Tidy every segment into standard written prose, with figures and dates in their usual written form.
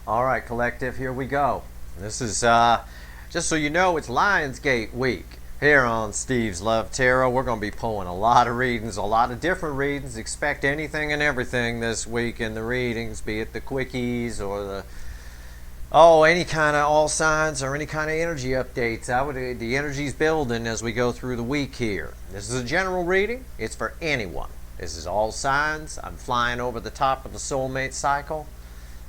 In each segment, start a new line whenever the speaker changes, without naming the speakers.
All right, collective, here we go. This is, just so you know, it's Lionsgate week here on Steve's Love Tarot. We're going to be pulling a lot of readings, a lot of different readings. Expect anything and everything this week in the readings, be it the quickies or any kind of all signs or any kind of energy updates. The energy's building as we go through the week here. This is a general reading. It's for anyone. This is all signs. I'm flying over the top of the soulmate cycle.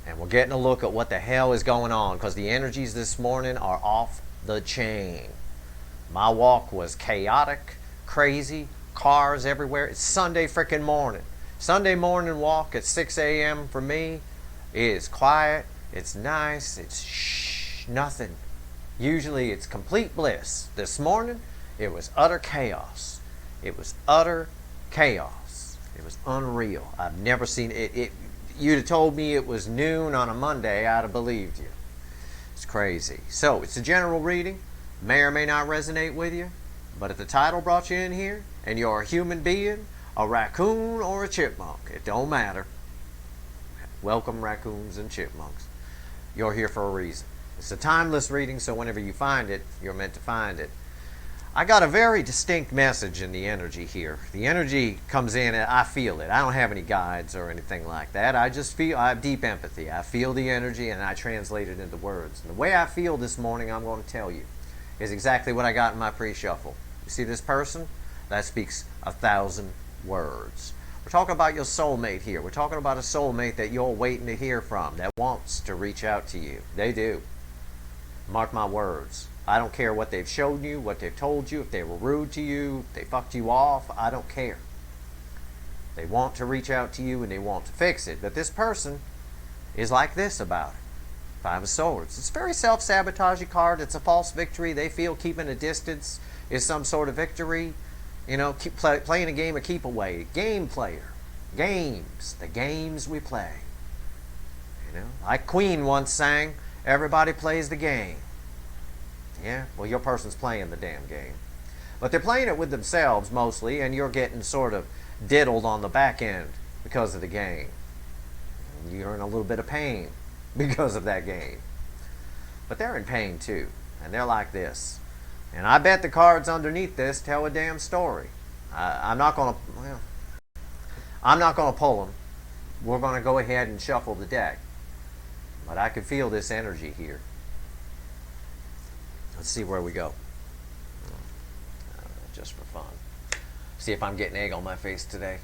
And we're getting a look at what the hell is going on, because the energies this morning are off the chain. My walk was chaotic, crazy, cars everywhere. It's Sunday freaking morning. Sunday morning walk at 6 a.m. for me is quiet, it's nice, it's nothing. Usually it's complete bliss. This morning, it was utter chaos. It was utter chaos. It was unreal. I've never seen it. You'd have told me it was noon on a Monday, I'd have believed you. It's crazy. So, it's a general reading. May or may not resonate with you. But if the title brought you in here, and you're a human being, a raccoon or a chipmunk, it don't matter. Welcome, raccoons and chipmunks. You're here for a reason. It's a timeless reading, so whenever you find it, you're meant to find it. I got a very distinct message in the energy here. The energy comes in and I feel it. I don't have any guides or anything like that. I just feel, I have deep empathy. I feel the energy and I translate it into words. And the way I feel this morning, I'm going to tell you, is exactly what I got in my pre-shuffle. You see this person? That speaks 1,000 words. We're talking about your soulmate here. We're talking about a soulmate that you're waiting to hear from, that wants to reach out to you. They do. Mark my words. I don't care what they've shown you, what they've told you, if they were rude to you, if they fucked you off, I don't care. They want to reach out to you and they want to fix it. But this person is like this about it. Five of Swords. It's a very self-sabotaging card. It's a false victory. They feel keeping a distance is some sort of victory. You know, playing a game of keep away. Game player. Games. The games we play. You know, like Queen once sang, everybody plays the game. Yeah, well, your person's playing the damn game. But they're playing it with themselves mostly, and you're getting sort of diddled on the back end because of the game. You're in a little bit of pain because of that game. But they're in pain too, and they're like this. And I bet the cards underneath this tell a damn story. I'm not going to pull them. We're going to go ahead and shuffle the deck. But I can feel this energy here. Let's see where we go. Just for fun. See if I'm getting egg on my face today.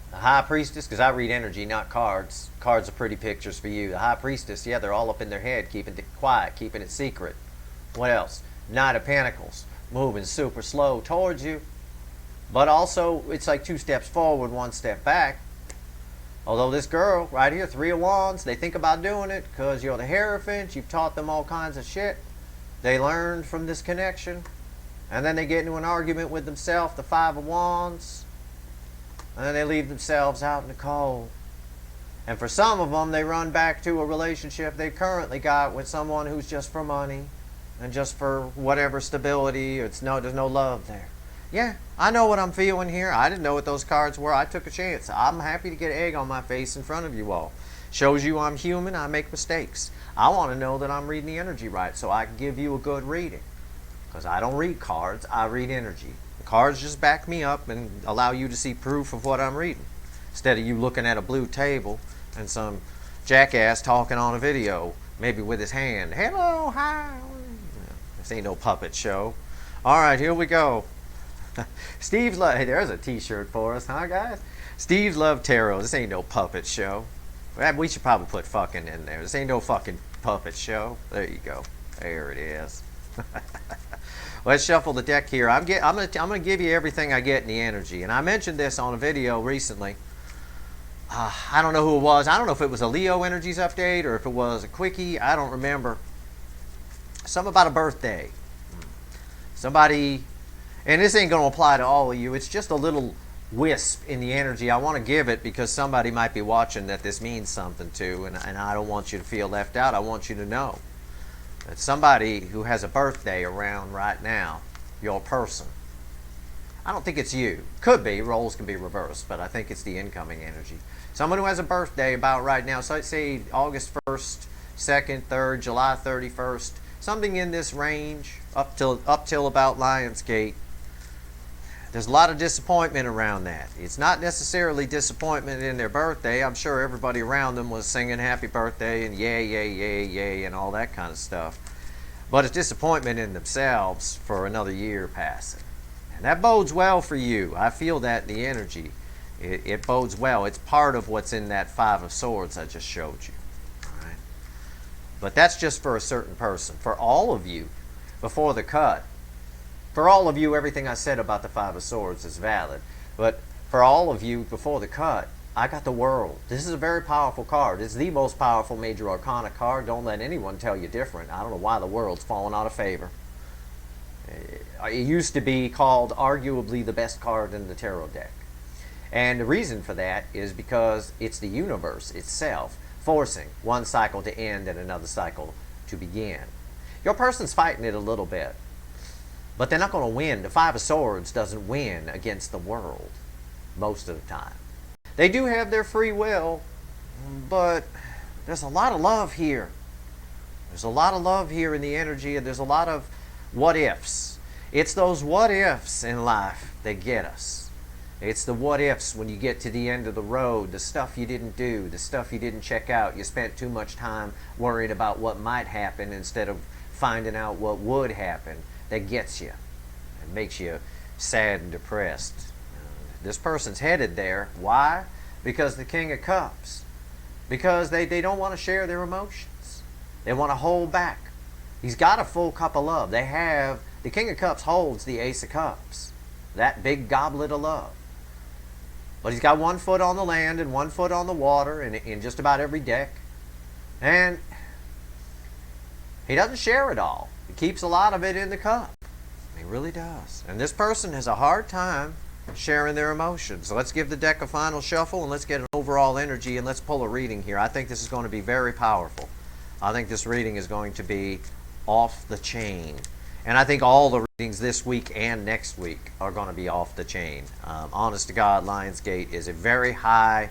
The High Priestess, because I read energy, not cards. Cards are pretty pictures for you. The High Priestess, yeah, they're all up in their head, keeping it quiet, keeping it secret. What else? Knight of Pentacles, moving super slow towards you. But also, it's like 2 steps forward, 1 step back. Although this girl, right here, 3 of Wands, they think about doing it because you're the Hierophant, you've taught them all kinds of shit. They learned from this connection, and then they get into an argument with themselves, the 5 of Wands, and then they leave themselves out in the cold. And for some of them, they run back to a relationship they currently got with someone who's just for money and just for whatever stability. There's no love there. Yeah, I know what I'm feeling here. I didn't know what those cards were. I took a chance. I'm happy to get egg on my face in front of you all. Shows you I'm human. I make mistakes. I want to know that I'm reading the energy right so I can give you a good reading. Because I don't read cards, I read energy. The cards just back me up and allow you to see proof of what I'm reading. Instead of you looking at a blue table and some jackass talking on a video, maybe with his hand. Hello, hi. This ain't no puppet show. Alright, here we go. Steve's Love, hey, there's a t-shirt for us, huh guys? Steve's Love Tarot. This ain't no puppet show. We should probably put fucking in there. This ain't no fucking puppet show. There you go. There it is. Let's shuffle the deck here. I'm gonna give you everything I get in the energy. And I mentioned this on a video recently. I don't know who it was. I don't know if it was a Leo Energies update or if it was a quickie. I don't remember. Something about a birthday. Somebody, and this ain't gonna apply to all of you. It's just a little wisp in the energy. I want to give it because somebody might be watching that this means something to, and I don't want you to feel left out. I want you to know that somebody who has a birthday around right now, your person, I don't think it's you. Could be. Roles can be reversed, but I think it's the incoming energy. Someone who has a birthday about right now, so say August 1st 2nd, 3rd, July 31st, something in this range up till about Lionsgate. There's a lot of disappointment around that. It's not necessarily disappointment in their birthday. I'm sure everybody around them was singing happy birthday and yay, yay, yay, yay, and all that kind of stuff. But it's disappointment in themselves for another year passing. And that bodes well for you. I feel that in the energy. It bodes well. It's part of what's in that 5 of Swords I just showed you. All right? But that's just for a certain person. For all of you, before the cut, for all of you, everything I said about the 5 of Swords is valid. But for all of you, before the cut, I got the World. This is a very powerful card. It's the most powerful major arcana card. Don't let anyone tell you different. I don't know why the World's fallen out of favor. It used to be called arguably the best card in the tarot deck. And the reason for that is because it's the universe itself forcing one cycle to end and another cycle to begin. Your person's fighting it a little bit, but they're not going to win. The 5 of Swords doesn't win against the World most of the time. They do have their free will, but there's a lot of love here. There's a lot of love here in the energy, and there's a lot of what ifs. It's those what ifs in life that get us. It's the what ifs when you get to the end of the road, the stuff you didn't do, the stuff you didn't check out. You spent too much time worried about what might happen instead of finding out what would happen. That gets you. It makes you sad and depressed. This person's headed there. Why? Because the King of Cups. Because they don't want to share their emotions. They want to hold back. He's got a full cup of love. The King of Cups holds the Ace of Cups. That big goblet of love. But he's got 1 foot on the land and 1 foot on the water in just about every deck. And he doesn't share it all. He keeps a lot of it in the cup. He really does. And this person has a hard time sharing their emotions. So let's give the deck a final shuffle and let's get an overall energy and let's pull a reading here. I think this is going to be very powerful. I think this reading is going to be off the chain. And I think all the readings this week and next week are going to be off the chain. Honest to God, Lionsgate is a very high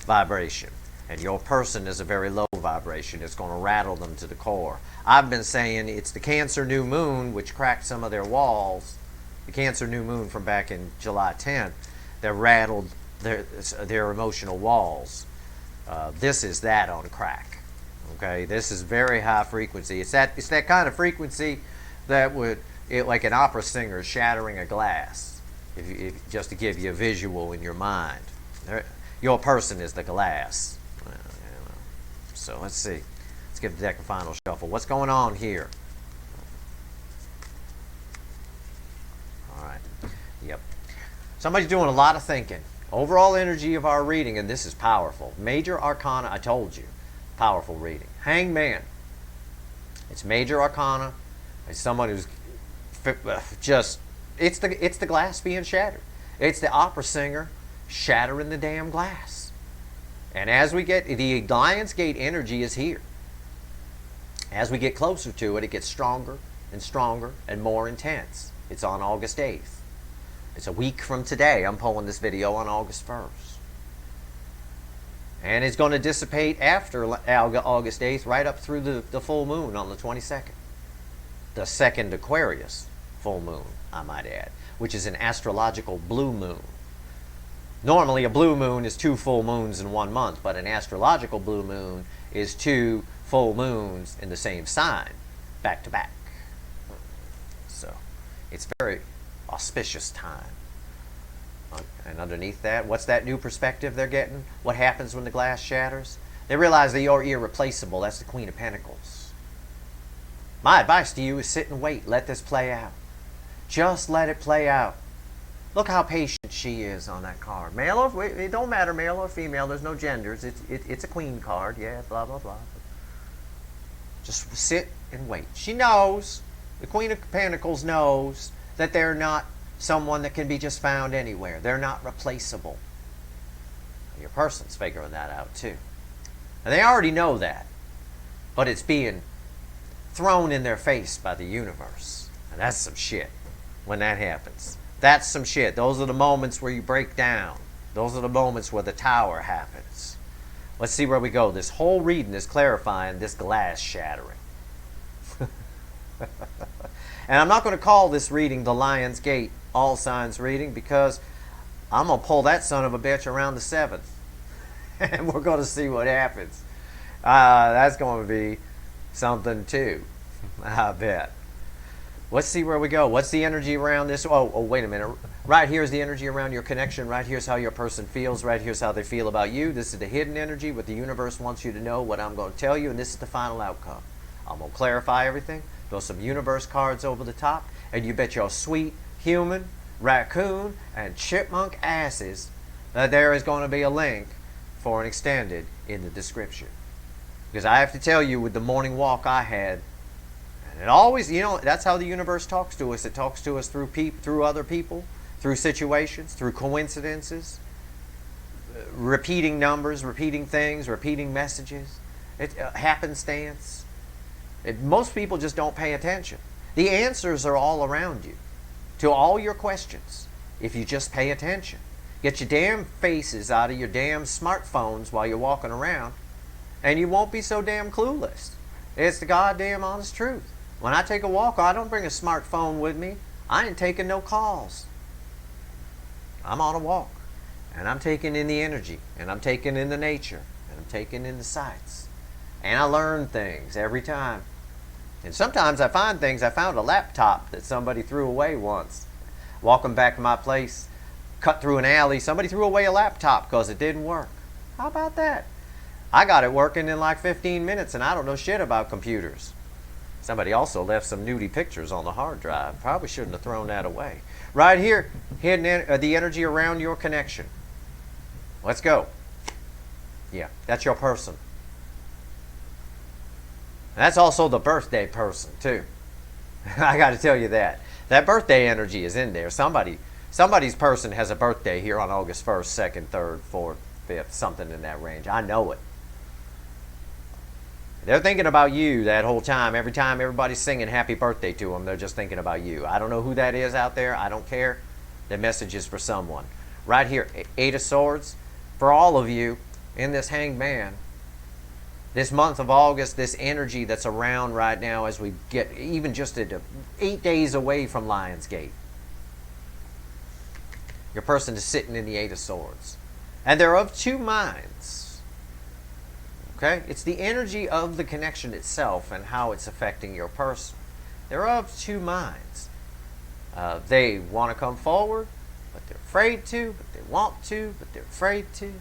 vibration. And your person is a very low vibration. It's going to rattle them to the core. I've been saying it's the Cancer New Moon, which cracked some of their walls. The Cancer New Moon from back in July 10th that rattled their emotional walls. This is that on crack. Okay, this is very high frequency. It's that kind of frequency that would, like an opera singer shattering a glass, just to give you a visual in your mind. Your person is the glass. So let's see. Let's give the deck a final shuffle. What's going on here? All right. Yep. Somebody's doing a lot of thinking. Overall energy of our reading, and this is powerful. Major Arcana, I told you. Powerful reading. Hangman. It's Major Arcana. It's someone who's just, it's the glass being shattered. It's the opera singer shattering the damn glass. And as we get, the Lionsgate energy is here. As we get closer to it, it gets stronger and stronger and more intense. It's on August 8th. It's a week from today. I'm pulling this video on August 1st. And it's going to dissipate after August 8th, right up through the full moon on the 22nd. The second Aquarius full moon, I might add, which is an astrological blue moon. Normally a blue moon is 2 full moons in 1 month, but an astrological blue moon is 2 full moons in the same sign, back to back. So it's very auspicious time. And underneath that, what's that new perspective they're getting? What happens when the glass shatters? They realize that you're irreplaceable. That's the Queen of Pentacles. My advice to you is sit and wait. Let this play out. Just let it play out. Look how patient she is on that card. Male or, it don't matter, male or female. There's no genders. It's a queen card. Yeah, blah, blah, blah. Just sit and wait. She knows, the Queen of Pentacles knows that they're not someone that can be just found anywhere. They're not replaceable. Your person's figuring that out too. And they already know that. But it's being thrown in their face by the universe. And that's some shit when that happens. That's some shit. Those are the moments where you break down. Those are the moments where the tower happens. Let's see where we go. This whole reading is clarifying this glass shattering. And I'm not going to call this reading the Lionsgate All Signs reading because I'm going to pull that son of a bitch around the 7th. And we're going to see what happens. That's going to be something too, I bet. Let's see where we go. What's the energy around this? Oh, wait a minute. Right here is the energy around your connection. Right here's how your person feels. Right here's how they feel about you. This is the hidden energy, what the universe wants you to know, what I'm going to tell you, and this is the final outcome. I'm going to clarify everything, throw some universe cards over the top, and you bet your sweet human, raccoon, and chipmunk asses that there is going to be a link for an extended in the description. Because I have to tell you, with the morning walk I had, and it always, that's how the universe talks to us. It talks to us through other people, through situations, through coincidences, repeating numbers, repeating things, repeating messages. It happenstance. Most people just don't pay attention. The answers are all around you to all your questions if you just pay attention. Get your damn faces out of your damn smartphones while you're walking around, and you won't be so damn clueless. It's the goddamn honest truth. When I take a walk, I don't bring a smartphone with me. I ain't taking no calls. I'm on a walk, and I'm taking in the energy, and I'm taking in the nature, and I'm taking in the sights. And I learn things every time. And sometimes I find things. I found a laptop that somebody threw away once. Walking back to my place, cut through an alley, somebody threw away a laptop because it didn't work. How about that? I got it working in like 15 minutes, and I don't know shit about computers. Somebody also left some nudie pictures on the hard drive. Probably shouldn't have thrown that away. Right here, hidden the energy around your connection. Let's go. Yeah, that's your person. And that's also the birthday person, too. I got to tell you that. That birthday energy is in there. Somebody's person has a birthday here on August 1st, 2nd, 3rd, 4th, 5th, something in that range. I know it. They're thinking about you that whole time. Every time everybody's singing happy birthday to them, they're just thinking about you. I don't know who that is out there. I don't care. The message is for someone. Right here, 8 of Swords. For all of you in this Hanged Man, this month of August, this energy that's around right now as we get even just 8 days away from Lionsgate. Your person is sitting in the 8 of Swords. And they're of two minds. Okay? It's the energy of the connection itself and how it's affecting your person. They're of two minds. They want to come forward, but they're afraid to, but they want to, but they're afraid to.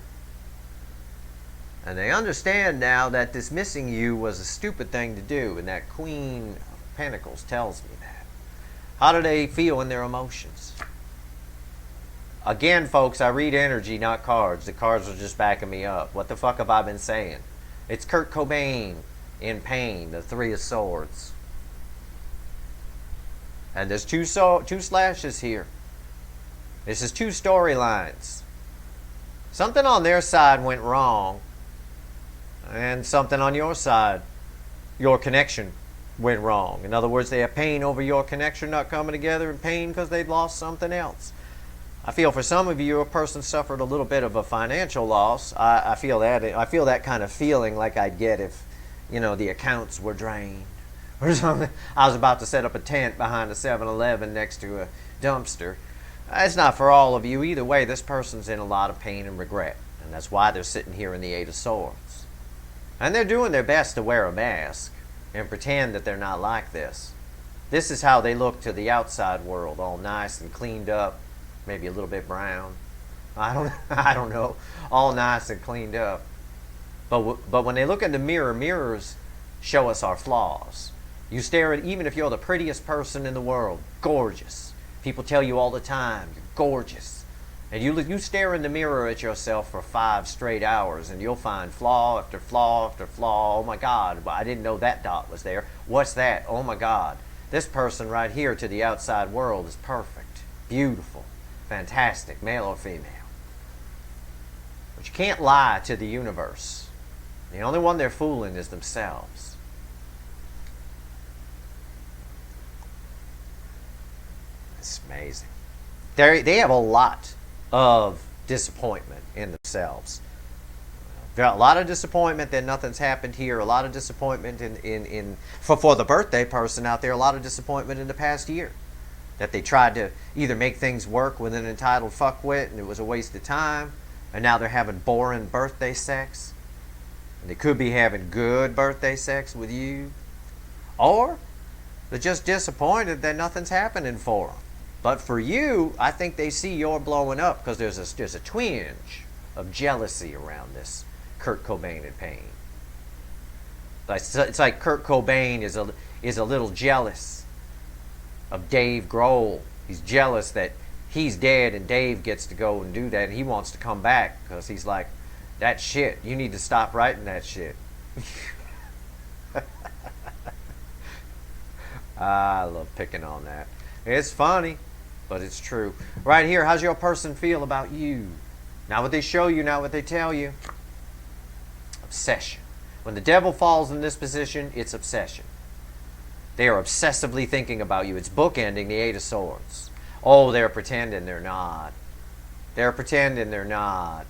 And they understand now that this missing you was a stupid thing to do, and that Queen of Pentacles tells me that. How do they feel in their emotions? Again, folks, I read energy, not cards. The cards are just backing me up. What the fuck have I been saying? It's Kurt Cobain in pain, the 3 of Swords. And there's two slashes here. This is 2 storylines. Something on their side went wrong, and something on your side, your connection, went wrong. In other words, they have pain over your connection not coming together, and pain because they've lost something else. I feel for some of you, a person suffered a little bit of a financial loss. I feel that kind of feeling like I'd get if, the accounts were drained or something. I was about to set up a tent behind a 7-Eleven next to a dumpster. It's not for all of you. Either way, this person's in a lot of pain and regret, and that's why they're sitting here in the 8 of Swords. And they're doing their best to wear a mask and pretend that they're not like this. This is how they look to the outside world, all nice and cleaned up. Maybe a little bit brown. I don't know. All nice and cleaned up. But when they look in the mirror, mirrors show us our flaws. You stare at, even if you're the prettiest person in the world, gorgeous. People tell you all the time, you're gorgeous. And you stare in the mirror at yourself for 5 straight hours, and you'll find flaw after flaw after flaw. Oh my God, I didn't know that dot was there. What's that? Oh my God. This person right here to the outside world is perfect, beautiful, fantastic, male or female. But you can't lie to the universe. The only one they're fooling is themselves. It's amazing. They have a lot of disappointment in themselves. There are a lot of disappointment that nothing's happened here. A lot of disappointment for the birthday person out there. A lot of disappointment in the past year that they tried to either make things work with an entitled fuckwit and it was a waste of time, and now they're having boring birthday sex. And they could be having good birthday sex with you, or they're just disappointed that nothing's happening for them. But for you, I think they see you're blowing up because there's a twinge of jealousy around this Kurt Cobain in pain. It's like Kurt Cobain is a little jealous of Dave Grohl. He's jealous that he's dead and Dave gets to go and do that, and he wants to come back because he's like, that shit, you need to stop writing that shit. I love picking on that. It's funny, but it's true. Right here, how's your person feel about you? Not what they show you, not what they tell you. Obsession. When the devil falls in this position, it's obsession. They are obsessively thinking about you. It's bookending the Eight of Swords. Oh, they're pretending they're not. They're pretending they're not.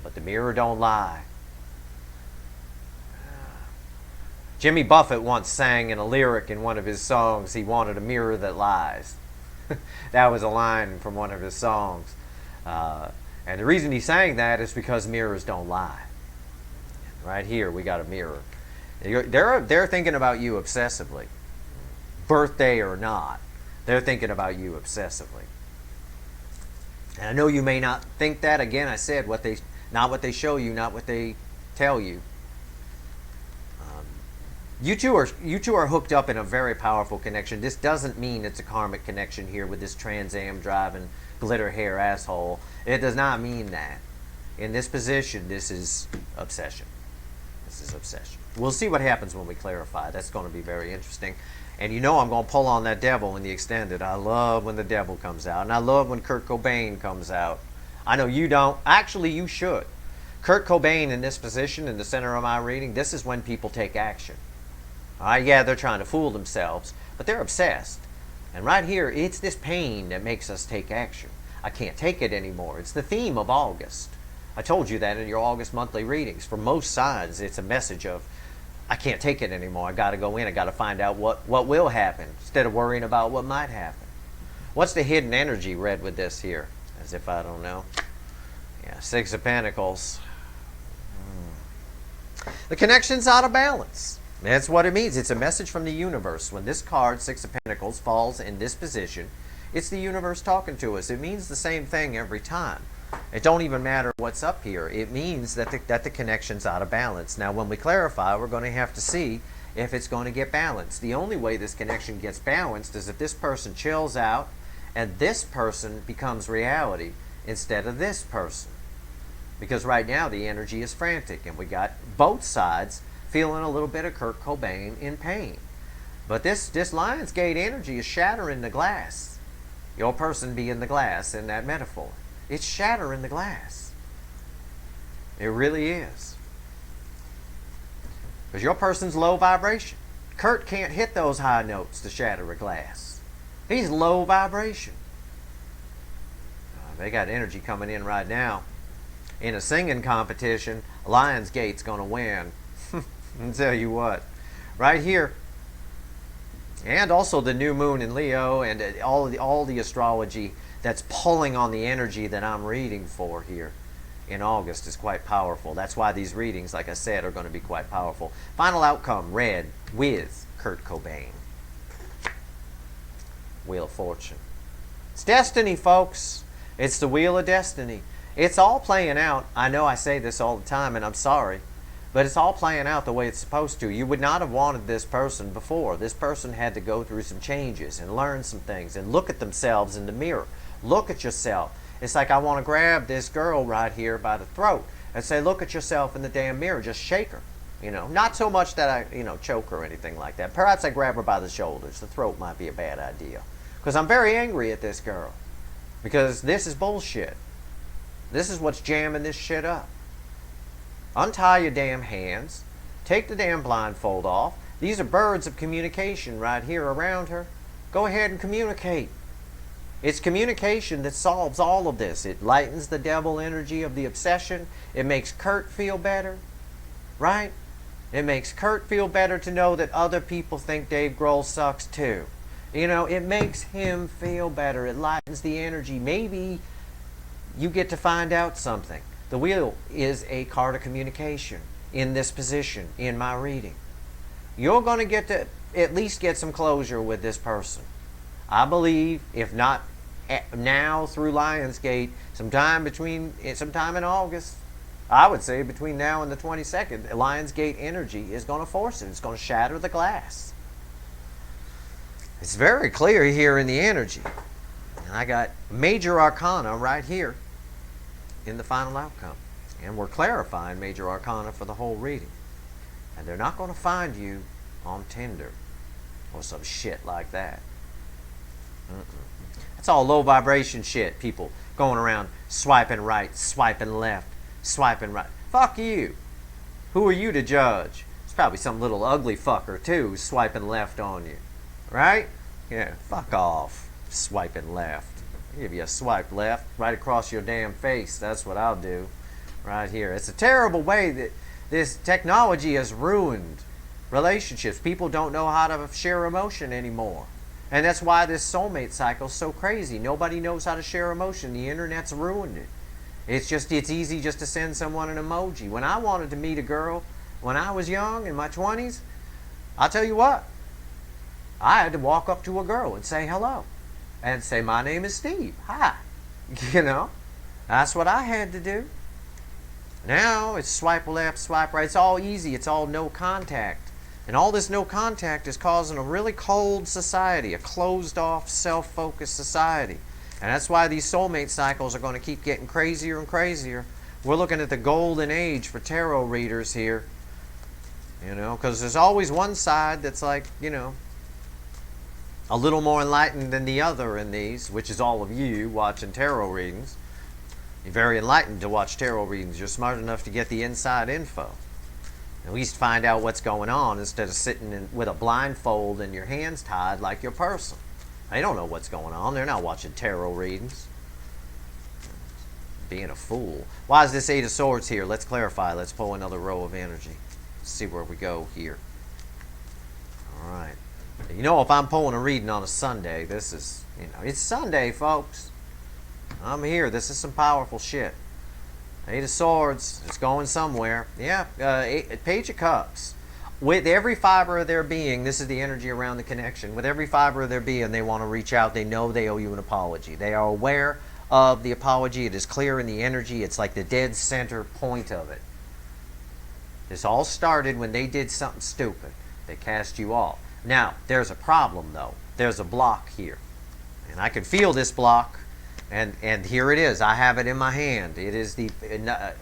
But the mirror don't lie. Jimmy Buffett once sang in a lyric in one of his songs, he wanted a mirror that lies. That was a line from one of his songs. And the reason he sang that is because mirrors don't lie. Right here, we got a mirror. They're thinking about you obsessively. Birthday or not, they're thinking about you obsessively. And I know you may not think that. Again, I said not what they show you, not what they tell you. You two are hooked up in a very powerful connection. This doesn't mean it's a karmic connection here with this Trans Am driving glitter hair asshole. It does not mean that. In this position, this is obsession. This is obsession. We'll see what happens when we clarify. That's going to be very interesting. And you know I'm going to pull on that devil in the extended. I love when the devil comes out. And I love when Kurt Cobain comes out. I know you don't. Actually, you should. Kurt Cobain in this position, in the center of my reading, this is when people take action. All right, yeah, they're trying to fool themselves, but they're obsessed. And right here, it's this pain that makes us take action. I can't take it anymore. It's the theme of August. I told you that in your August monthly readings. For most signs, it's a message of, I can't take it anymore. I got to go in. I got to find out what will happen instead of worrying about what might happen. What's the hidden energy read with this here? As if I don't know. Yeah, Six of Pentacles. The connection's out of balance. That's what it means. It's a message from the universe. When this card, Six of Pentacles, falls in this position, it's the universe talking to us. It means the same thing every time. It don't even matter what's up here. It means that the connection's out of balance. Now, when we clarify, we're going to have to see if it's going to get balanced. The only way this connection gets balanced is if this person chills out and this person becomes reality instead of this person. Because right now, the energy is frantic, and we got both sides feeling a little bit of Kurt Cobain in pain. But this Lionsgate energy is shattering the glass. Your person being the glass in that metaphor. It's shattering the glass. It really is. Because your person's low vibration. Kurt can't hit those high notes to shatter a glass. He's low vibration. They got energy coming in right now. In a singing competition, Lionsgate's going to win. I'll tell you what. Right here. And also the new moon in Leo and all the astrology that's pulling on the energy that I'm reading for here in August is quite powerful. That's why these readings, like I said, are going to be quite powerful. Final outcome, red, with Kurt Cobain. Wheel of Fortune. It's destiny, folks. It's the Wheel of Destiny. It's all playing out. I know I say this all the time, and I'm sorry. But it's all playing out the way it's supposed to. You would not have wanted this person before. This person had to go through some changes and learn some things and look at themselves in the mirror. Look at yourself. It's like I want to grab this girl right here by the throat and say, look at yourself in the damn mirror. Just shake her. You know, not so much that I, choke her or anything like that. Perhaps I grab her by the shoulders. The throat might be a bad idea. Because I'm very angry at this girl. Because this is bullshit. This is what's jamming this shit up. Untie your damn hands. Take the damn blindfold off. These are birds of communication right here around her. Go ahead and communicate. It's communication that solves all of this. It lightens the devil energy of the obsession. It makes Kurt feel better, right? It makes Kurt feel better to know that other people think Dave Grohl sucks too. You know, it makes him feel better. It lightens the energy. Maybe you get to find out something. The wheel is a card of communication in this position in my reading. You're going to get to at least get some closure with this person. I believe, if not now through Lionsgate, sometime in August, I would say between now and the 22nd, Lionsgate energy is going to force it. It's going to shatter the glass. It's very clear here in the energy. And I got major arcana right here in the final outcome. And we're clarifying major arcana for the whole reading. And they're not going to find you on Tinder or some shit like that. That's all low vibration shit. People going around swiping right, swiping left, swiping right. Fuck you. Who are you to judge? It's probably some little ugly fucker too swiping left on you. Right? Yeah, fuck off. Swiping left. I'll give you a swipe left right across your damn face. That's what I'll do. Right here. It's a terrible way that this technology has ruined relationships. People don't know how to share emotion anymore. And that's why this soulmate cycle is so crazy. Nobody knows how to share emotion. The internet's ruined it. It's easy just to send someone an emoji. When I wanted to meet a girl when I was young, in my 20s, I'll tell you what, I had to walk up to a girl and say hello. And say, my name is Steve. Hi. You know, that's what I had to do. Now it's swipe left, swipe right. It's all easy. It's all no contact. And all this no contact is causing a really cold society, a closed-off, self-focused society. And that's why these soulmate cycles are going to keep getting crazier and crazier. We're looking at the golden age for tarot readers here. You know, because there's always one side that's like, you know, a little more enlightened than the other in these, which is all of you watching tarot readings. You're very enlightened to watch tarot readings. You're smart enough to get the inside info. At least find out what's going on instead of sitting with a blindfold and your hands tied like your person. They don't know what's going on. They're not watching tarot readings. Being a fool. Why is this Eight of Swords here? Let's clarify. Let's pull another row of energy. Let's see where we go here. All right. You know, if I'm pulling a reading on a Sunday, this is, you know, it's Sunday, folks. I'm here. This is some powerful shit. Eight of Swords. It's going somewhere. Yeah. Page of Cups. With every fiber of their being, this is the energy around the connection. With every fiber of their being, they want to reach out. They know they owe you an apology. They are aware of the apology. It is clear in the energy. It's like the dead center point of it. This all started when they did something stupid. They cast you off. Now, there's a problem, though. There's a block here. And I can feel this block. And here it is. I have it in my hand. It is the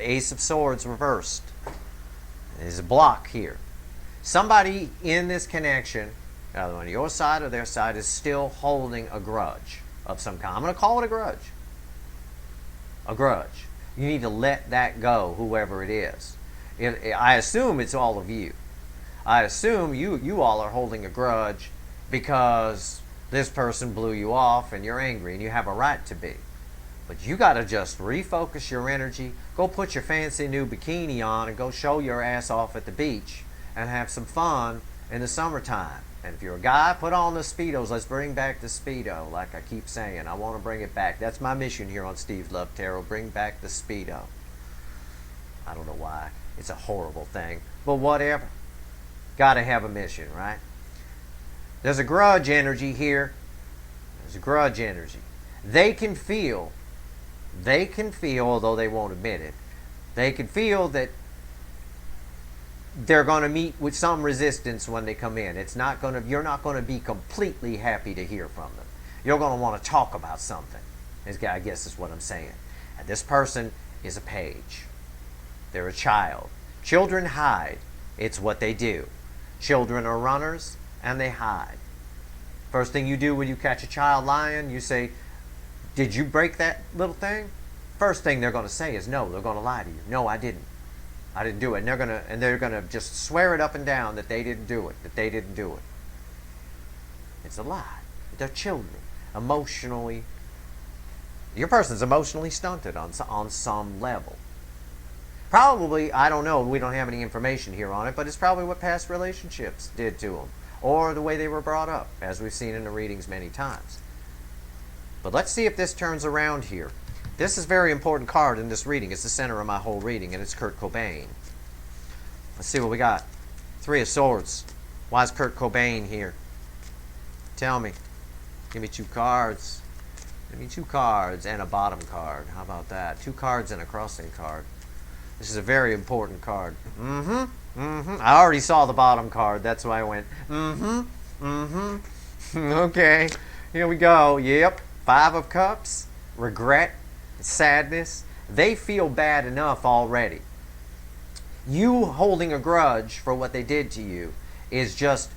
Ace of Swords reversed. There's a block here. Somebody in this connection, either on your side or their side, is still holding a grudge of some kind. I'm going to call it a grudge. A grudge. You need to let that go, whoever it is. I assume it's all of you. I assume you all are holding a grudge because this person blew you off and you're angry and you have a right to be. But you got to just refocus your energy. Go put your fancy new bikini on and go show your ass off at the beach and have some fun in the summertime. And if you're a guy, put on the Speedos. Let's bring back the Speedo, like I keep saying. I want to bring it back. That's my mission here on Steve's Love Tarot. Bring back the Speedo. I don't know why. It's a horrible thing. But whatever. Got to have a mission, right? There's a grudge energy here. There's a grudge energy. They can feel, although they won't admit it, they can feel that they're going to meet with some resistance when they come in. You're not going to be completely happy to hear from them. You're going to want to talk about something. I guess is what I'm saying. And this person is a page. They're a child. Children hide. It's what they do. Children are runners and they hide. First thing you do when you catch a child lying, you say, did you break that little thing? First thing they're going to say is no. They're going to lie to you. No, I didn't. I didn't do it. And they're gonna just swear it up and down that they didn't do it. That they didn't do it. It's a lie. They're children, emotionally Your person's emotionally stunted on some level. Probably, I don't know, we don't have any information here on it, but it's probably what past relationships did to them, or the way they were brought up, as we've seen in the readings many times. But let's see if this turns around here. This is a very important card in this reading. It's the center of my whole reading, and it's Kurt Cobain. Let's see what we got. Three of Swords. Why is Kurt Cobain here? Tell me. Give me two cards. Give me two cards and a bottom card. How about that? Two cards and a crossing card. This is a very important card. I already saw the bottom card. That's why I went, Okay. Here we go. Yep. Five of Cups. Regret. Sadness. They feel bad enough already. You holding a grudge for what they did to you is just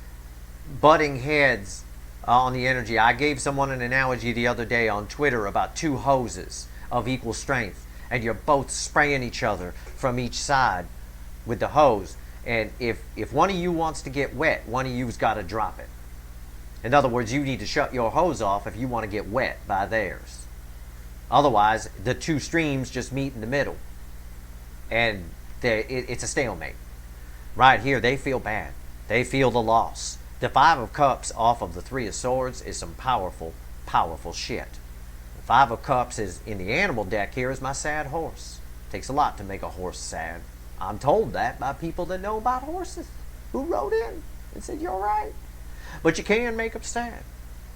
butting heads on the energy. I gave someone an analogy the other day on Twitter about two hoses of equal strength, and you're both spraying each other from each side with the hose. And if one of you wants to get wet, one of you's got to drop it. In other words, you need to shut your hose off if you want to get wet by theirs. Otherwise, the two streams just meet in the middle, and it's a stalemate. Right here, they feel bad. They feel the loss. The Five of Cups off of the Three of Swords is some powerful, powerful shit. The Five of Cups is in the animal deck here is my sad horse. Takes a lot to make a horse sad. I'm told that by people that know about horses who wrote in and said, you're right. But you can make them sad.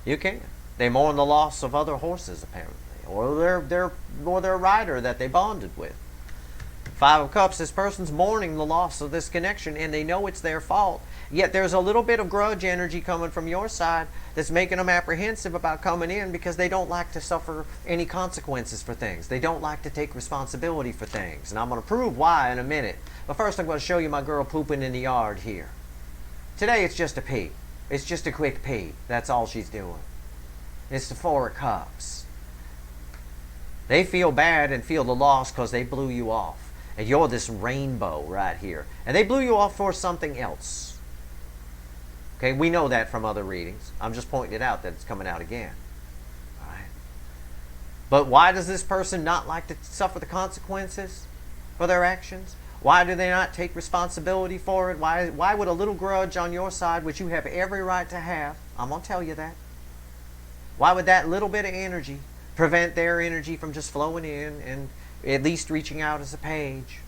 You can. They mourn the loss of other horses, apparently, or their rider that they bonded with. Five of Cups, this person's mourning the loss of this connection, and they know it's their fault. Yet there's a little bit of grudge energy coming from your side that's making them apprehensive about coming in, because they don't like to suffer any consequences for things. They don't like to take responsibility for things. And I'm going to prove why in a minute. But first I'm going to show you my girl pooping in the yard here. Today it's just a pee. It's just a quick pee. That's all she's doing. It's the Four of Cups. They feel bad and feel the loss because they blew you off. And you're this rainbow right here. And they blew you off for something else. Okay, we know that from other readings. I'm just pointing it out that it's coming out again. All right. But why does this person not like to suffer the consequences for their actions? Why do they not take responsibility for it? Why would a little grudge on your side, which you have every right to have, I'm going to tell you that. Why would that little bit of energy prevent their energy from just flowing in and at least reaching out as a page?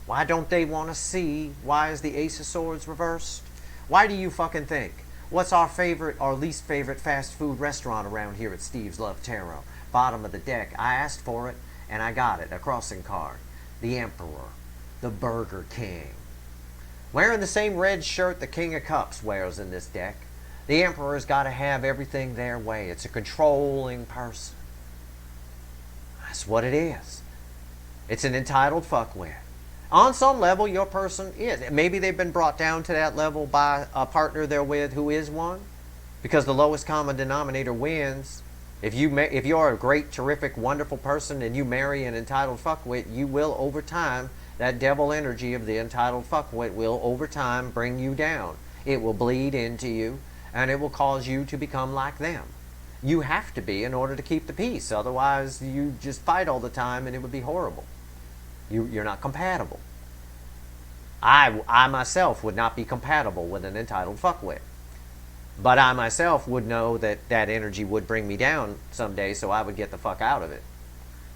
Why don't they want to see? Why is the Ace of Swords reversed? Why do you fucking think? What's our favorite or least favorite fast food restaurant around here at Steve's Love Tarot? Bottom of the deck. I asked for it and I got it. A crossing card. The Emperor. The Burger King. Wearing the same red shirt the King of Cups wears in this deck. The Emperor's got to have everything their way. It's a controlling person. That's what it is. It's an entitled fuckwit. On some level, your person is. Maybe they've been brought down to that level by a partner they're with who is one, because the lowest common denominator wins. If you're a great, terrific, wonderful person and you marry an entitled fuckwit, you will, over time, that devil energy of the entitled fuckwit will, over time, bring you down. It will bleed into you, and it will cause you to become like them. You have to be in order to keep the peace. Otherwise, you just fight all the time, and it would be horrible. You're not compatible. I myself would not be compatible with an entitled fuckwit. But I myself would know that that energy would bring me down someday, so I would get the fuck out of it.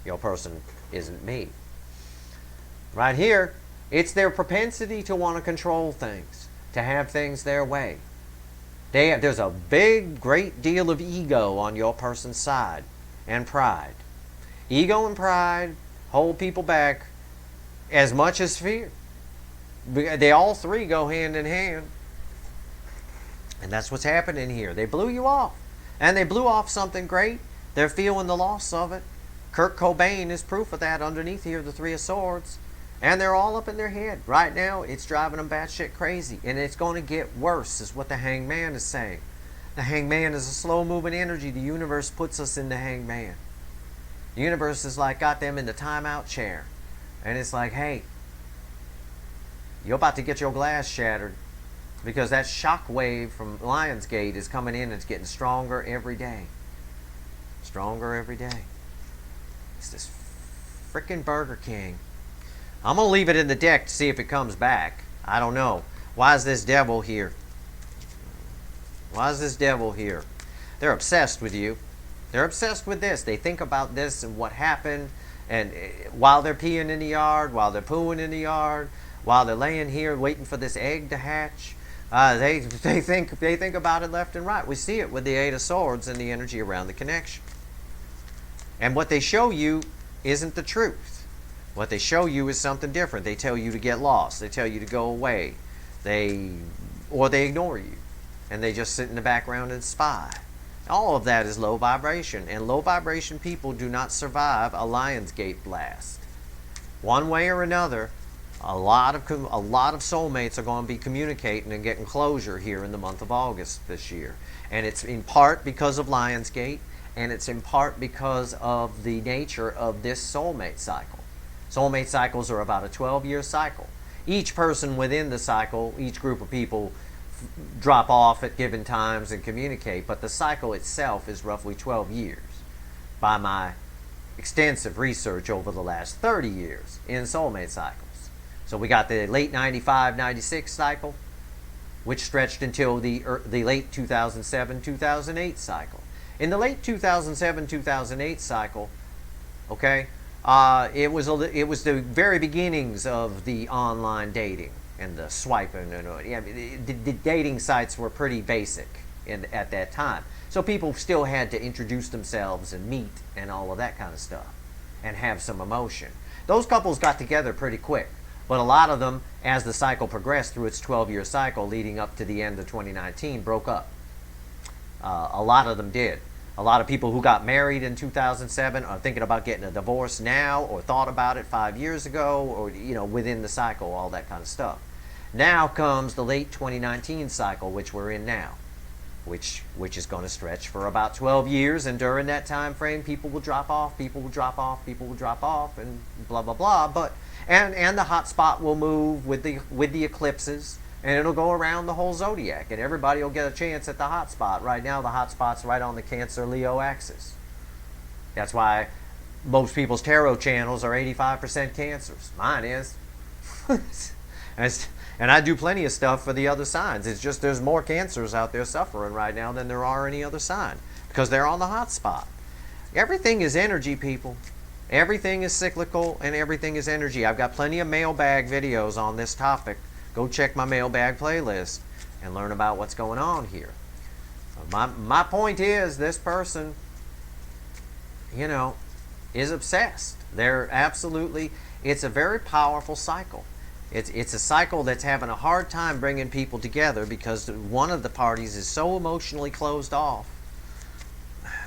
Your person isn't me. Right here, it's their propensity to want to control things, to have things their way. There's a great deal of ego on your person's side, and pride. Ego and pride hold people back as much as fear. They all three go hand in hand. And that's what's happening here. They blew you off. And they blew off something great. They're feeling the loss of it. Kurt Cobain is proof of that underneath here, the Three of Swords. And they're all up in their head. Right now, it's driving them batshit crazy. And it's going to get worse, is what the Hangman is saying. The Hangman is a slow-moving energy. The universe puts us in the Hangman. The universe is like, got them in the timeout chair. And it's like, hey, you're about to get your glass shattered, because that shock wave from Lionsgate is coming in and it's getting stronger every day. Stronger every day. It's this frickin' Burger King. I'm going to leave it in the deck to see if it comes back. I don't know. Why is this devil here? Why is this devil here? They're obsessed with you. They're obsessed with this. They think about this and what happened. And while they're peeing in the yard, while they're pooing in the yard, while they're laying here waiting for this egg to hatch, they think about it left and right. We see it with the Eight of Swords and the energy around the connection. And what they show you isn't the truth. What they show you is something different. They tell you to get lost. They tell you to go away. Or they ignore you. And they just sit in the background and spy. All of that is low vibration. And low vibration people do not survive a Lionsgate blast. One way or another, a lot of soulmates are going to be communicating and getting closure here in the month of August this year. And it's in part because of Lionsgate, and it's in part because of the nature of this soulmate cycle. Soulmate cycles are about a 12-year cycle. Each person within the cycle, each group of people drop off at given times and communicate, but the cycle itself is roughly 12 years by my extensive research over the last 30 years in soulmate cycles. So we got the late 95, 96 cycle, which stretched until the late 2007, 2008 cycle. In the late 2007, 2008 cycle, okay, it was the very beginnings of the online dating and the swiping. And the dating sites were pretty basic at that time. So people still had to introduce themselves and meet and all of that kind of stuff and have some emotion. Those couples got together pretty quick. But a lot of them, as the cycle progressed through its 12-year cycle leading up to the end of 2019, broke up. A lot of them did. A lot of people who got married in 2007 are thinking about getting a divorce now, or thought about it 5 years ago, or within the cycle, all that kind of stuff. Now comes the late 2019 cycle, which we're in now, which is going to stretch for about 12 years, and during that time frame, people will drop off, people will drop off, people will drop off, and blah blah blah. But and the hot spot will move with the eclipses, and it'll go around the whole zodiac, and everybody will get a chance at the hot spot. Right now, the hot spot's right on the Cancer-Leo axis. That's why most people's tarot channels are 85% Cancers. Mine is. And I do plenty of stuff for the other signs. It's just there's more Cancers out there suffering right now than there are any other sign, because they're on the hot spot. Everything is energy, people. Everything is cyclical, and everything is energy. I've got plenty of mailbag videos on this topic. Go check my mailbag playlist and learn about what's going on here. My point is, this person, is obsessed. They're absolutely, it's a very powerful cycle. It's a cycle that's having a hard time bringing people together because one of the parties is so emotionally closed off,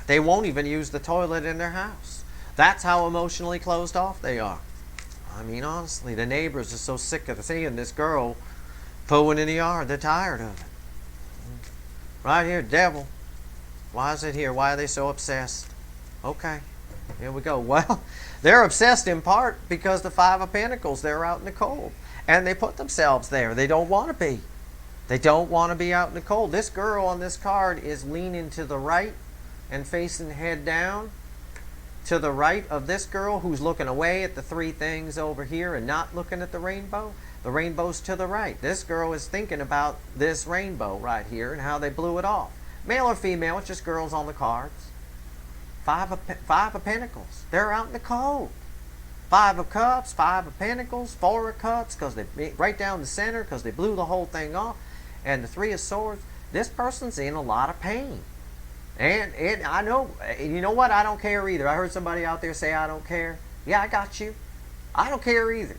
they won't even use the toilet in their house. That's how emotionally closed off they are. I mean, honestly, the neighbors are so sick of seeing this girl pooing in the yard. They're tired of it. Right here, devil. Why is it here? Why are they so obsessed? Okay, here we go. Well, they're obsessed in part because the Five of Pentacles, they're out in the cold. And they put themselves there. They don't want to be. They don't want to be out in the cold. This girl on this card is leaning to the right and facing head down. To the right of this girl who's looking away at the three things over here and not looking at the rainbow. The rainbow's to the right. This girl is thinking about this rainbow right here and how they blew it off. Male or female, it's just girls on the cards. Five of Pentacles. They're out in the cold. Five of Cups, Five of Pentacles, Four of Cups, because they right down the center because they blew the whole thing off. And the Three of Swords. This person's in a lot of pain. And I know, you know what? I don't care either. I heard somebody out there say, I don't care. Yeah, I got you. I don't care either.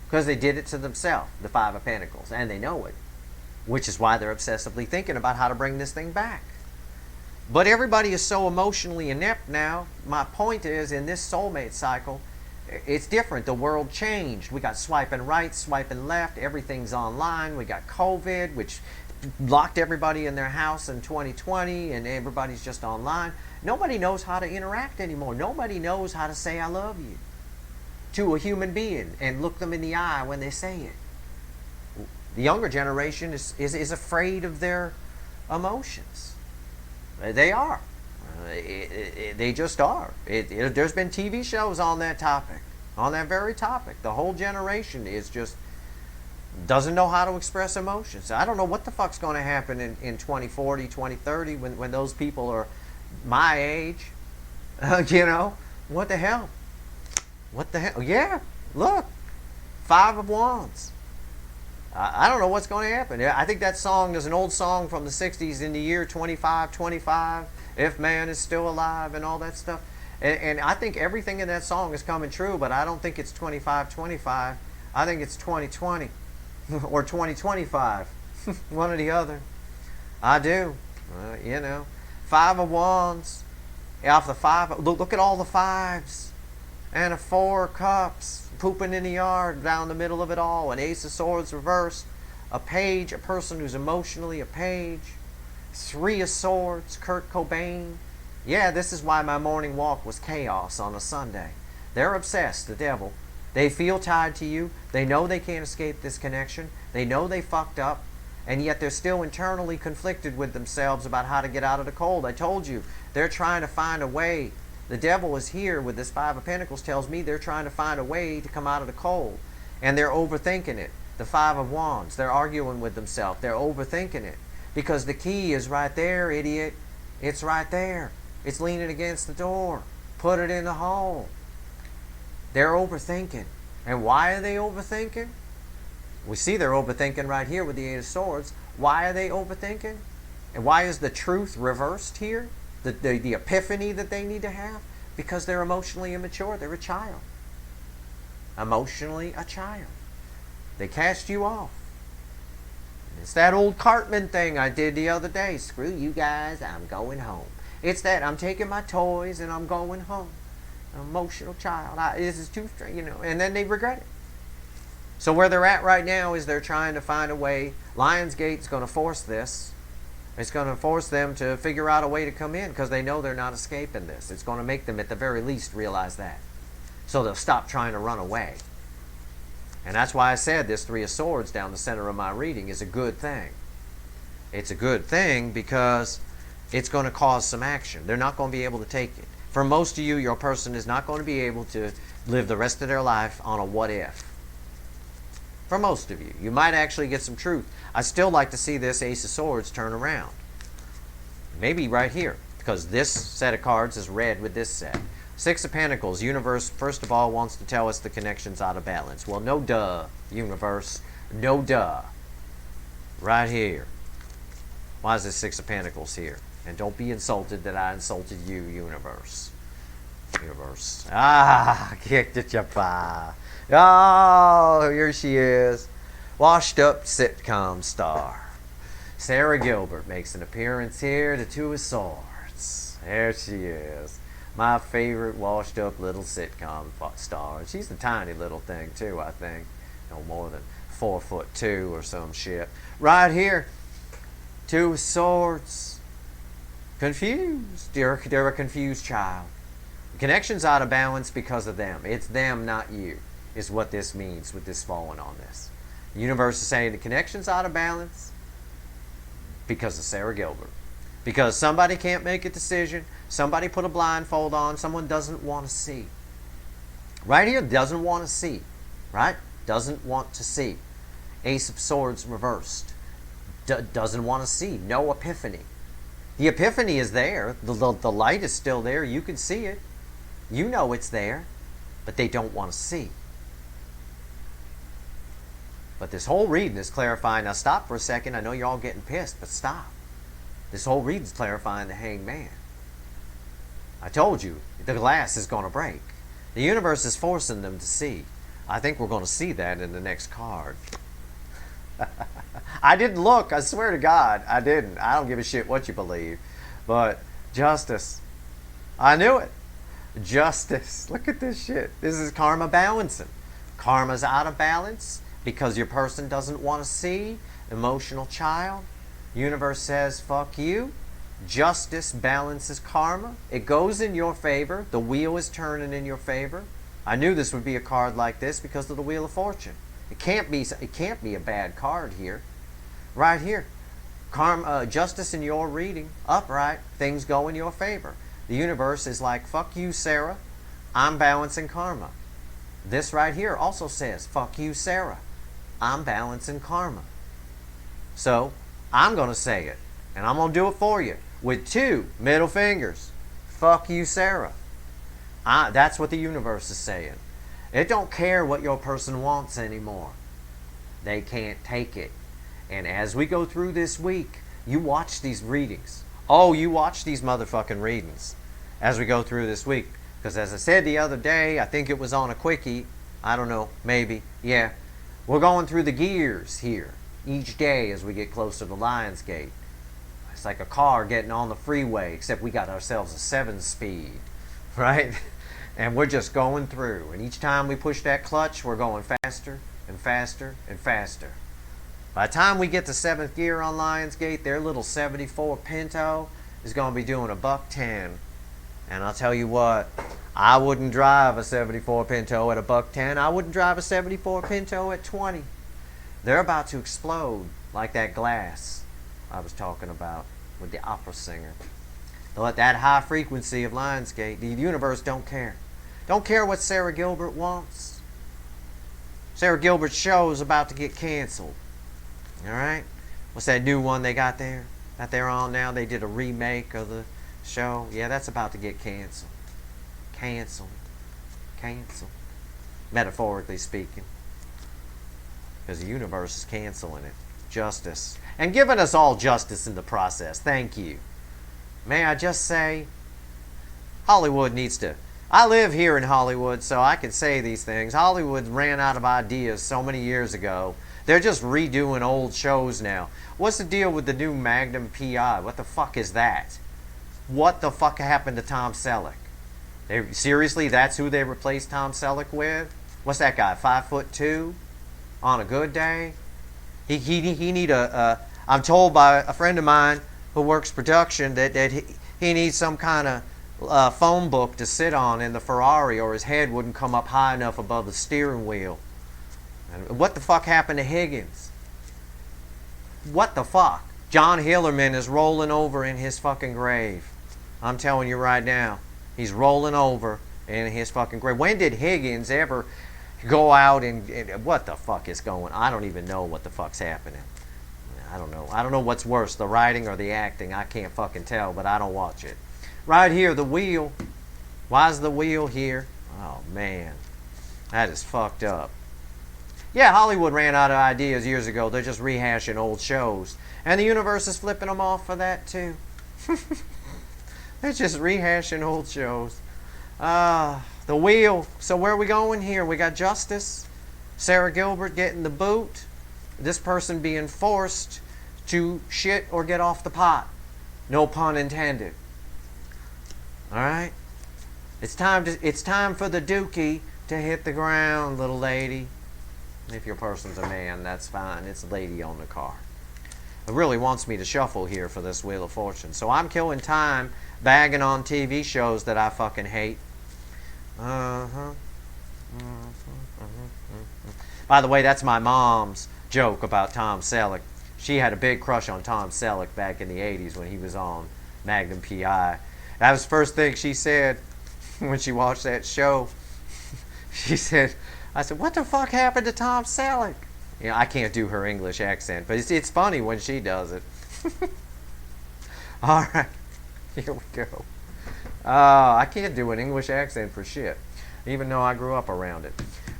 Because they did it to themselves, the Five of Pentacles. And they know it. Which is why they're obsessively thinking about how to bring this thing back. But everybody is so emotionally inept now. My point is, in this soulmate cycle, it's different. The world changed. We got swiping right, swiping left. Everything's online. We got COVID, which locked everybody in their house in 2020, and everybody's just online. Nobody knows how to interact anymore. Nobody knows how to say I love you to a human being and look them in the eye when they say it. The younger generation is afraid of their emotions. They are. They just are. There's been TV shows on that topic, on that very topic. The whole generation is just doesn't know how to express emotions. I don't know what the fuck's going to happen in 2040, 2030 when those people are my age. You know, what the hell? What the hell? Yeah, look, Five of Wands. I don't know what's going to happen. I think that song, there's an old song from the 60s, in the year 2525, if man is still alive and all that stuff. And I think everything in that song is coming true, but I don't think it's 2525. I think it's 2020 or 2025. One or the other. I do. You know. Five of Wands. Off the five. Look at all the fives. And a Four of Cups. Pooping in the yard down the middle of it all. An Ace of Swords reversed. A Page. A person who's emotionally a page. Three of Swords. Kurt Cobain. Yeah, this is why my morning walk was chaos on a Sunday. They're obsessed, the devil. They feel tied to you. They know they can't escape this connection. They know they fucked up. And yet they're still internally conflicted with themselves about how to get out of the cold. I told you, they're trying to find a way. The devil is here with this Five of Pentacles, tells me they're trying to find a way to come out of the cold. And they're overthinking it. The Five of Wands, they're arguing with themselves. They're overthinking it. Because the key is right there, idiot. It's right there. It's leaning against the door. Put it in the hole. They're overthinking. And why are they overthinking? We see they're overthinking right here with the Eight of Swords. Why are they overthinking? And why is the truth reversed here? The epiphany that they need to have? Because they're emotionally immature. They're a child. Emotionally a child. They cast you off. It's that old Cartman thing I did the other day. Screw you guys, I'm going home. It's that I'm taking my toys and I'm going home. An emotional child. This is too strange, you know. And then they regret it. So where they're at right now is they're trying to find a way. Lionsgate's going to force this. It's going to force them to figure out a way to come in because they know they're not escaping this. It's going to make them at the very least realize that. So they'll stop trying to run away. And that's why I said this Three of Swords down the center of my reading is a good thing. It's a good thing because it's going to cause some action. They're not going to be able to take it. For most of you, your person is not going to be able to live the rest of their life on a what if. For most of you. You might actually get some truth. I still like to see this Ace of Swords turn around. Maybe right here. Because this set of cards is red with this set. Six of Pentacles. Universe, first of all, wants to tell us the connection's out of balance. Well, no duh, universe. No duh. Right here. Why is this Six of Pentacles here? And don't be insulted that I insulted you, universe. Universe. Ah, kicked at your pie. Oh, here she is. Washed up sitcom star. Sarah Gilbert makes an appearance here. The Two of Swords. There she is. My favorite washed up little sitcom star. She's a tiny little thing too, I think. No more than 4'2" or some shit. Right here. Two of Swords. Confused. They're a confused child. The connection's out of balance because of them. It's them, not you, is what this means with this falling on this. The universe is saying the connection's out of balance because of Sarah Gilbert. Because somebody can't make a decision. Somebody put a blindfold on. Someone doesn't want to see. Right here, doesn't want to see. Right? Doesn't want to see. Ace of Swords reversed. Doesn't want to see. No epiphany. The epiphany is there. The light is still there. You can see it. You know it's there. But they don't want to see. But this whole reading is clarifying. Now stop for a second. I know you're all getting pissed, but stop. This whole reading is clarifying the Hanged Man. I told you, the glass is going to break. The universe is forcing them to see. I think we're going to see that in the next card. I didn't look. I swear to God, I didn't. I don't give a shit what you believe. But justice. I knew it. Justice. Look at this shit. This is karma balancing. Karma's out of balance because your person doesn't want to see. Emotional child. Universe says, fuck you. Justice balances karma. It goes in your favor. The wheel is turning in your favor. I knew this would be a card like this because of the Wheel of Fortune. It can't be a bad card here. Right here. Karma, justice in your reading, upright, things go in your favor. The universe is like, fuck you, Sarah, I'm balancing karma. This right here also says, fuck you, Sarah, I'm balancing karma. So, I'm going to say it, and I'm going to do it for you, with 2 middle fingers. Fuck you, Sarah. That's what the universe is saying. It don't care what your person wants anymore. They can't take it. And as we go through this week, you watch these readings. Oh, you watch these motherfucking readings as we go through this week. Because as I said the other day, I think it was on a quickie. I don't know, maybe. Yeah. We're going through the gears here each day as we get closer to Lionsgate. It's like a car getting on the freeway, except we got ourselves a 7-speed, right? And we're just going through. And each time we push that clutch, we're going faster and faster and faster. By the time we get to 7th gear on Lionsgate, their little 74 Pinto is going to be doing $110. And I'll tell you what, I wouldn't drive a 74 Pinto at $110. I wouldn't drive a 74 Pinto at 20. They're about to explode like that glass I was talking about with the opera singer. They'll let that high frequency of Lionsgate, the universe don't care. Don't care what Sarah Gilbert wants. Sarah Gilbert's show is about to get canceled. Alright? What's that new one they got there? That they're on now? They did a remake of the show. Yeah, that's about to get canceled. Canceled. Canceled. Metaphorically speaking. Because the universe is canceling it. Justice. And giving us all justice in the process. Thank you. May I just say, Hollywood needs to... I live here in Hollywood, so I can say these things. Hollywood ran out of ideas so many years ago. They're just redoing old shows now. What's the deal with the new Magnum P.I.? What the fuck is that? What the fuck happened to Tom Selleck? Seriously, that's who they replaced Tom Selleck with? What's that guy, 5'2"? On a good day? He need a I'm told by a friend of mine who works production that he needs some kind of phone book to sit on in the Ferrari, or his head wouldn't come up high enough above the steering wheel. And what the fuck happened to Higgins? What the fuck? John Hillerman is rolling over in his fucking grave. I'm telling you right now. He's rolling over in his fucking grave. When did Higgins ever go out and what the fuck is going on? I don't even know what the fuck's happening. I don't know. I don't know what's worse, the writing or the acting. I can't fucking tell, but I don't watch it. Right here, the wheel. Why is the wheel here? Oh, man. That is fucked up. Yeah, Hollywood ran out of ideas years ago. They're just rehashing old shows. And the universe is flipping them off for that, too. They're just rehashing old shows. The wheel. So where are we going here? We got justice. Sarah Gilbert getting the boot. This person being forced to shit or get off the pot. No pun intended. Alright? It's time for the dookie to hit the ground, little lady. If your person's a man, that's fine. It's a lady on the car. It really wants me to shuffle here for this Wheel of Fortune. So I'm killing time bagging on TV shows that I fucking hate. By the way, that's my mom's joke about Tom Selleck. She had a big crush on Tom Selleck back in the 80s when he was on Magnum P.I. That was the first thing she said when she watched that show. She said, I said, what the fuck happened to Tom Selleck? You know, I can't do her English accent, but it's funny when she does it. All right, here we go. I can't do an English accent for shit, even though I grew up around it.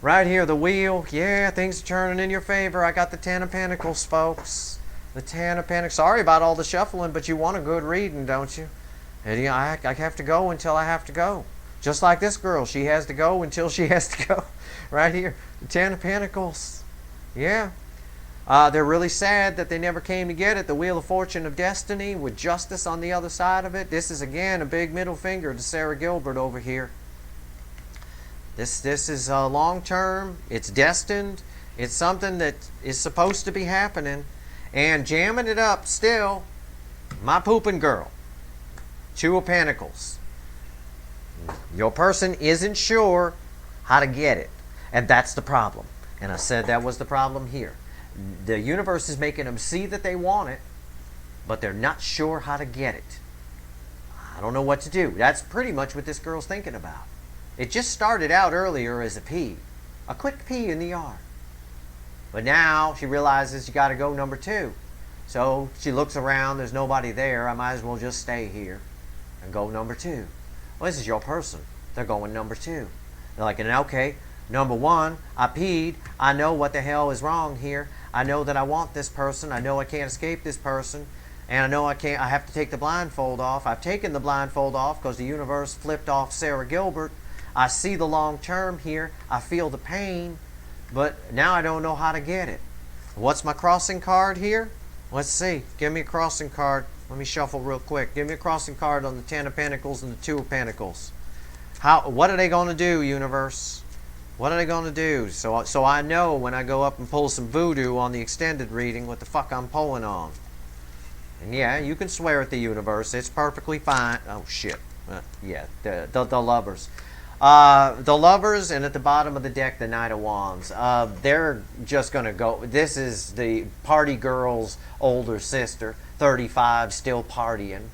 Right here, the wheel. Yeah, things are turning in your favor. I got the 10 of Pentacles, folks. The 10 of Pentacles. Sorry about all the shuffling, but you want a good reading, don't you? And yeah, I have to go until I have to go. Just like this girl, she has to go until she has to go. Right here, the 10 of Pentacles. Yeah. They're really sad that they never came to get it. The Wheel of Fortune of Destiny with justice on the other side of it. This is, again, a big middle finger to Sarah Gilbert over here. This is long-term. It's destined. It's something that is supposed to be happening. And jamming it up still, my pooping girl. 2 of Pentacles. Your person isn't sure how to get it. And that's the problem. And I said that was the problem here. The universe is making them see that they want it. but they're not sure how to get it. I don't know what to do. That's pretty much what this girl's thinking about. It just started out earlier as a pee. A quick pee in the yard. But now she realizes you got to go number 2. So she looks around. There's nobody there. I might as well just stay here and go number 2. Well, this is your person. They're going number 2. They're like, okay, number 1, I peed. I know what the hell is wrong here. I know that I want this person. I know I can't escape this person. And I know I have to take the blindfold off. I've taken the blindfold off because the universe flipped off Sarah Gilbert. I see the long term here. I feel the pain. But now I don't know how to get it. What's my crossing card here? Let's see. Give me a crossing card. Let me shuffle real quick. Give me a crossing card on the 10 of Pentacles and the 2 of Pentacles. What are they going to do, universe? What are they going to do? So I know when I go up and pull some voodoo on the extended reading what the fuck I'm pulling on. And yeah, you can swear at the universe. It's perfectly fine. Oh, shit. Yeah, the lovers. The lovers, and at the bottom of the deck, the Knight of Wands. They're just going to go. This is the party girl's older sister, 35, still partying.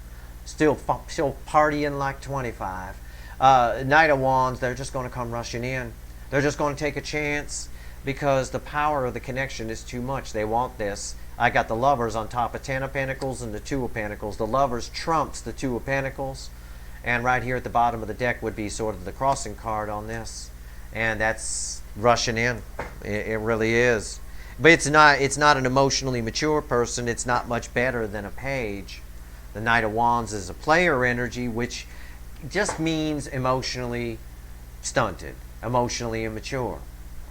Still partying like 25. Knight of Wands, they're just going to come rushing in. They're just going to take a chance because the power of the connection is too much. They want this. I got the lovers on top of 10 of Pentacles and the 2 of Pentacles. The lovers trumps the 2 of Pentacles. And right here at the bottom of the deck would be sort of the crossing card on this. And that's rushing in. It really is. But it's not an emotionally mature person. It's not much better than a page. The Knight of Wands is a player energy, which just means emotionally stunted, emotionally immature.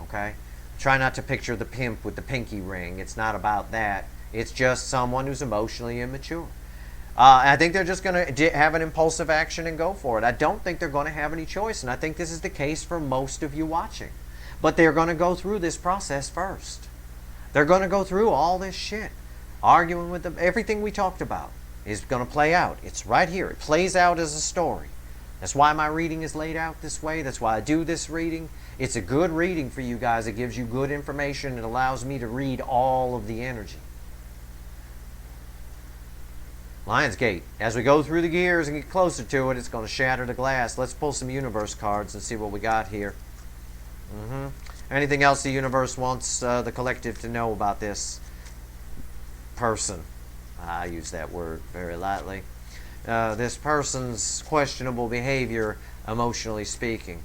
Okay? Try not to picture the pimp with the pinky ring. It's not about that. It's just someone who's emotionally immature. I think they're just going to have an impulsive action and go for it. I don't think they're going to have any choice, and I think this is the case for most of you watching. But they're going to go through this process first. They're going to go through all this shit. Arguing with them. Everything we talked about is going to play out. It's right here. It plays out as a story. That's why my reading is laid out this way. That's why I do this reading. It's a good reading for you guys. It gives you good information. It allows me to read all of the energy. Lionsgate. As we go through the gears and get closer to it, it's going to shatter the glass. Let's pull some universe cards and see what we got here. Anything else the universe wants the collective to know about this person? I use that word very lightly. This person's questionable behavior, emotionally speaking.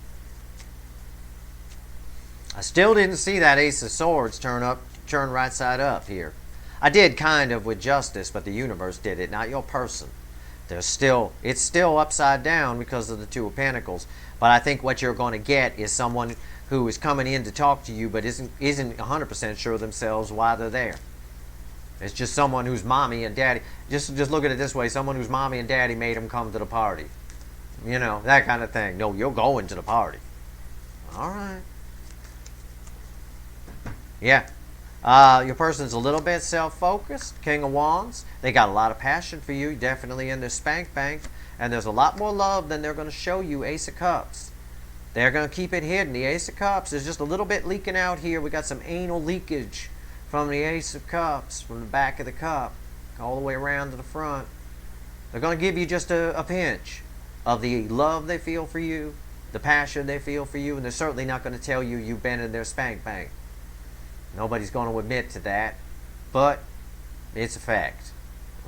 I still didn't see that Ace of Swords turn right side up here. I did kind of with Justice, but the universe did it, not your person. It's still upside down because of the 2 of Pentacles. But I think what you're going to get is someone who is coming in to talk to you, but isn't 100% sure themselves why they're there. It's just someone whose mommy and daddy, just look at it this way, someone whose mommy and daddy made them come to the party. You know, that kind of thing. No, you're going to the party. All right. Yeah. Your person's a little bit self-focused. King of Wands. They got a lot of passion for you, definitely in their spank bank. And there's a lot more love than they're going to show you. Ace of Cups. They're going to keep it hidden. The Ace of Cups is just a little bit leaking out here. We got some anal leakage from the Ace of Cups, from the back of the cup, all the way around to the front. They're going to give you just a pinch of the love they feel for you, the passion they feel for you, and they're certainly not going to tell you you've been in their spank bank. Nobody's going to admit to that, but it's a fact.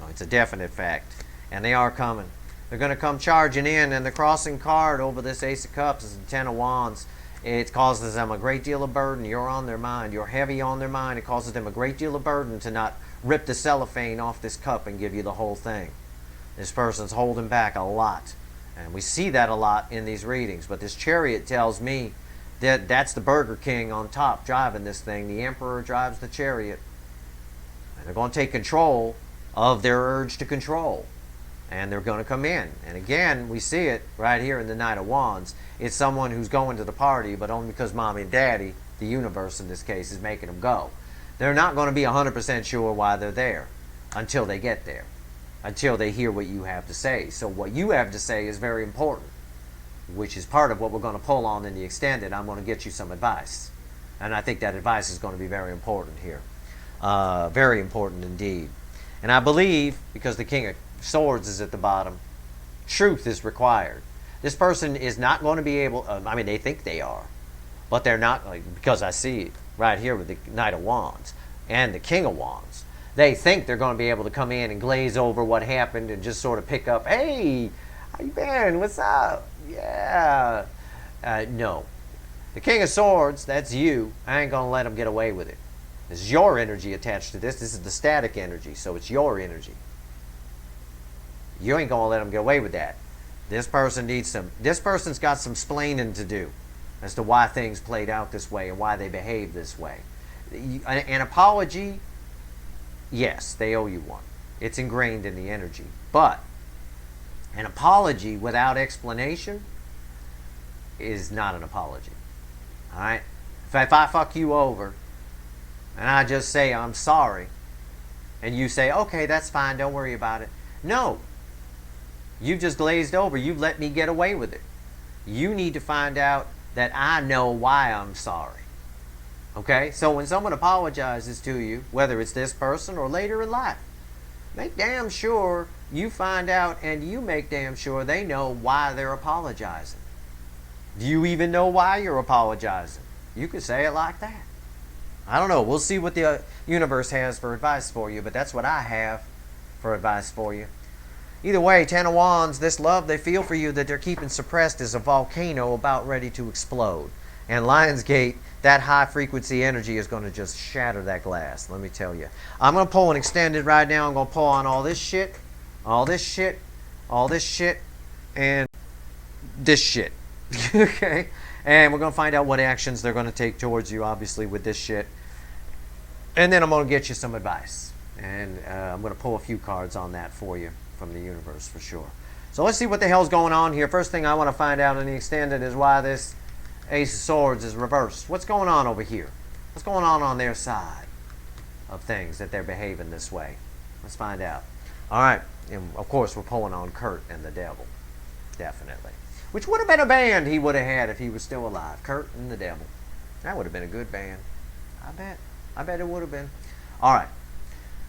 Well, it's a definite fact, and they are coming. They're going to come charging in, and the crossing card over this Ace of Cups is the 10 of Wands. It causes them a great deal of burden. You're on their mind. You're heavy on their mind. It causes them a great deal of burden to not rip the cellophane off this cup and give you the whole thing. This person's holding back a lot, and we see that a lot in these readings. But this Chariot tells me that that's the Burger King on top driving this thing. The Emperor drives the Chariot. And they're going to take control of their urge to control. And they're going to come in. And again, we see it right here in the Knight of Wands. It's someone who's going to the party, but only because mommy and daddy, the universe in this case, is making them go. They're not going to be 100% sure why they're there until they get there, until they hear what you have to say. So what you have to say is very important, which is part of what we're going to pull on in the extended. I'm going to get you some advice. And I think that advice is going to be very important here. Very important indeed. And I believe, because the King of Swords is at the bottom, truth is required. This person is not going to be able, I mean, they think they are, but they're not, because I see it right here with the Knight of Wands and the King of Wands. They think they're going to be able to come in and glaze over what happened and just sort of pick up, hey, how you been? What's up? Yeah. No. The King of Swords, that's you. I ain't going to let them get away with it. This is your energy attached to this. This is the static energy, so it's your energy. You ain't going to let them get away with that. This person's got some splaining to do as to why things played out this way and why they behave this way. An apology, yes, they owe you one. It's ingrained in the energy. But an apology without explanation is not an apology. All right? If I fuck you over and I just say I'm sorry and you say, okay, that's fine, don't worry about it. No. You just glazed over. You let me get away with it. You need to find out that I know why I'm sorry. Okay? So when someone apologizes to you, whether it's this person or later in life, make damn sure you find out and you make damn sure they know why they're apologizing. Do you even know why you're apologizing? You could say it like that. I don't know. We'll see what the universe has for advice for you, but that's what I have for advice for you. Either way, Ten of Wands, this love they feel for you that they're keeping suppressed is a volcano about ready to explode. And Lionsgate, that high frequency energy is going to just shatter that glass, let me tell you. I'm going to pull an extended right now. I'm going to pull on all this shit, all this shit, all this shit, and this shit. Okay? And we're going to find out what actions they're going to take towards you, obviously, with this shit. And then I'm going to get you some advice. And I'm going to pull a few cards on that for you from the universe for sure. So let's see what the hell's going on here. First thing I want to find out in the extended is why this Ace of Swords is reversed. What's going on over here? What's going on their side of things that they're behaving this way? Let's find out. All right. And of course, we're pulling on Kurt and the Devil. Definitely. Which would have been a band he would have had if he was still alive. Kurt and the Devil. That would have been a good band. I bet. I bet it would have been. All right.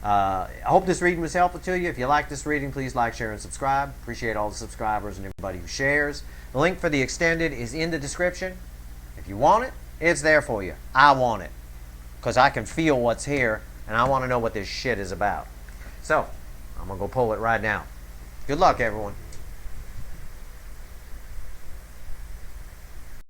I hope this reading was helpful to you. If you like this reading, please like, share, and subscribe. Appreciate all the subscribers and everybody who shares. The link for the extended is in the description. If you want it, it's there for you. I want it because I can feel what's here and I want to know what this shit is about. So, I'm going to go pull it right now. Good luck, everyone.